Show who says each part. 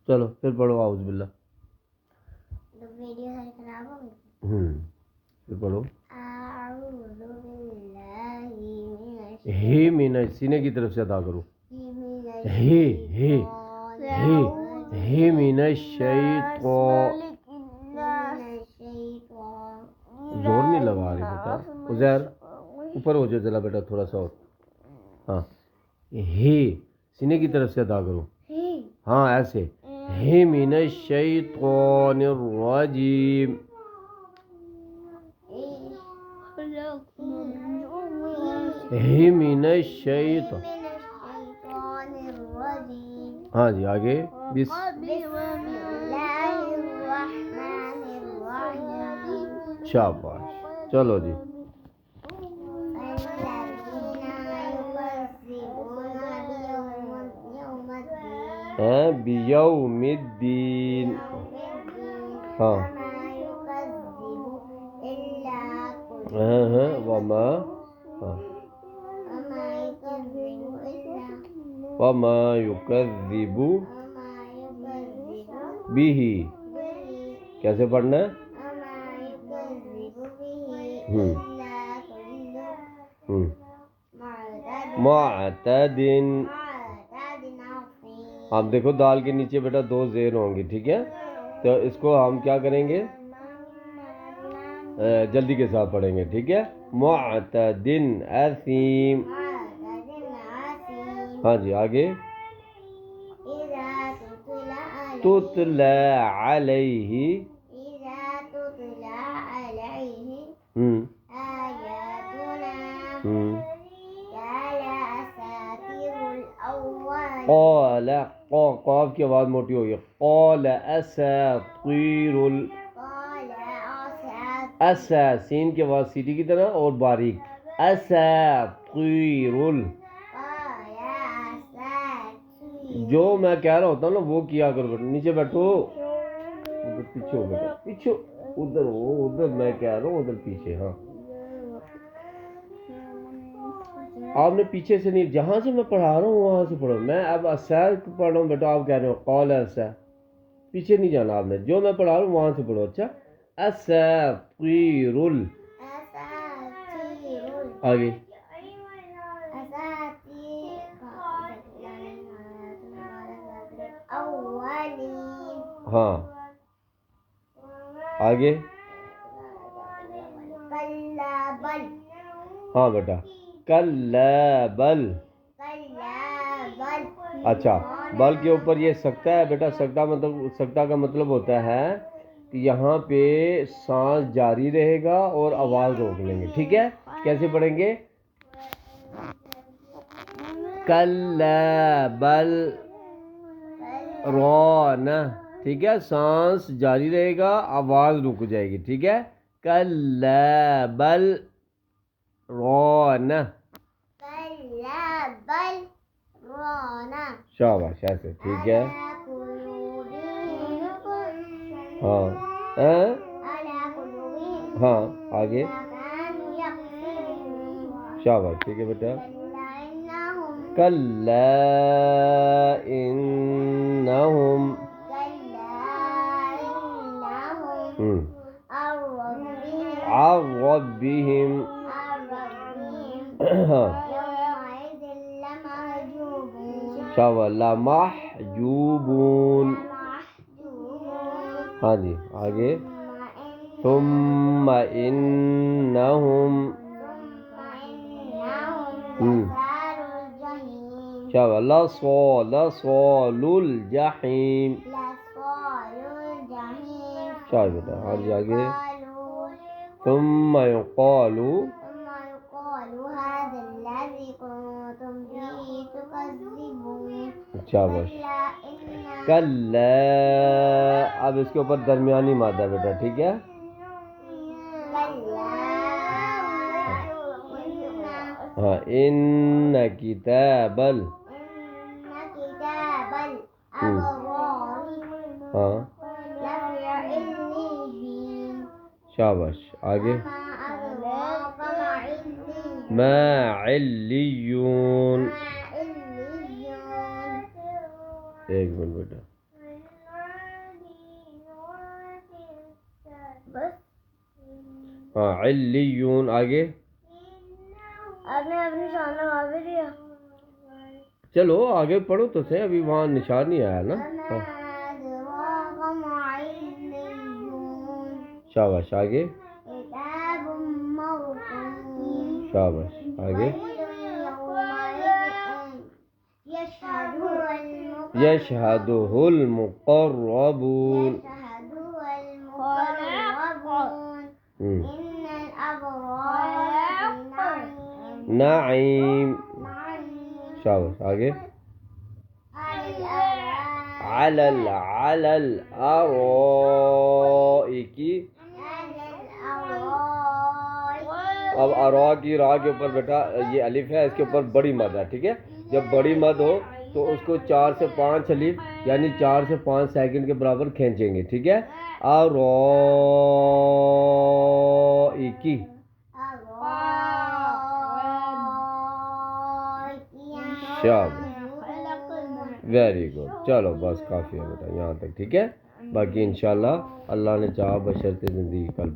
Speaker 1: چلو پھر پڑھو اعوذ باللہ.
Speaker 2: ویڈیو خراب ہو گئی.
Speaker 1: پھر پڑھو.
Speaker 2: اعوذ باللہ
Speaker 1: ہی مین سینے کی طرف سے ادا کرو. ہی من الشیطان. زور نہیں لگا رہی بیٹا. عزیر اوپر ہو جائے ذرا بیٹا تھوڑا سا اور. ہاں ہی سینے کی طرف سے ادا کرو. ہاں ایسے. ہی من الشیطان الرجیم. ہی من الشیطان. ہاں جی آگے.
Speaker 2: بسم اللہ الرحمن الرحیم.
Speaker 1: شاباش. چلو جی. بیوم الدین. ہاں وما. ہاں وما یکذب بہ. کیسے پڑھنا ہے؟ معتد. اب دیکھو دال کے نیچے بیٹا دو زیر ہوں گی ٹھیک ہے، تو اس کو ہم کیا کریں گے، جلدی کے ساتھ پڑھیں گے ٹھیک ہے. معتد اثیم. ہاں جی آگے. تتلی علیہ. قال قاف کی آواز موٹی ہوگی. قال اساطیر اسا سین کی آواز سیٹی کی طرح اور باریک. اساطیر. جو میں کہہ رہا ہوتا ہوں نا وہ کیا کرو. نیچے بیٹھو. پیچھے ہو بیٹا پیچھے. ادھر ہو ادھر میں کہہ رہا ہوں ادھر پیچھے. ہاں آپ نے پیچھے سے نہیں، جہاں سے میں پڑھا رہا ہوں وہاں سے پڑھو. میں اب اسا پڑھ رہا ہوں بیٹا، آپ کہہ رہے ہو قول اسا. پیچھے نہیں جانا آپ نے، جو میں پڑھا رہا ہوں وہاں سے پڑھو. اچھا. اساطیر. آگے. ہاں آگے. ہاں بیٹا کلا بل. اچھا بل کے اوپر یہ سکتہ ہے بیٹا. سکتہ کا مطلب ہوتا ہے کہ یہاں پہ سانس جاری رہے گا اور آواز روک لیں گے ٹھیک ہے. کیسے پڑھیں گے؟ کلا بل ران. ٹھیک ہے، سانس جاری رہے گا آواز رک جائے گی ٹھیک ہے. کلا بل ران. شاباش ایسے ٹھیک ہے. ہاں ہاں آگے. شاباش ٹھیک ہے بیٹا. کلا انہم عن ربہم. ہاں شاباش لمحجوبون. ہاں جی آگے. ثم انہم. شاباش لصال الجحیم. شاباش بیٹا. ہاں جی آگے. ثم يقال شاباش. کلا. اب اس کے اوپر درمیانی مادہ بیٹا ٹھیک ہے. ہاں ان کتاب ہاں شاباش آگے. ما علیون. ایک منٹ بیٹا. ہاں علیون. آگے
Speaker 2: آپ نے اپنی شان لگا بھی دیا.
Speaker 1: چلو آگے پڑھو تو صحیح, ابھی وہاں نشان نہیں آیا نا. ہاں. شاباش. آگے
Speaker 2: کتاب مرقوم.
Speaker 1: شاباش. آگے یشہدہ المقربون.
Speaker 2: إن الأبرار
Speaker 1: نعیم. شاباش. آگے علی الارائک. اب ارا کی را کے اوپر بیٹا یہ الف ہے, اس کے اوپر بڑی مد ہے, ٹھیک ہے. جب بڑی مد ہو تو اس کو 4 سے 5 الف یعنی 4 سے 5 سیکنڈ کے برابر کھینچیں گے, ٹھیک ہے. ارائک. شاباش. Very good. چلو بس کافی ہے بیٹا یہاں تک, ٹھیک ہے. باقی انشاءاللہ اللہ نے چاہا بشرط زندگی کل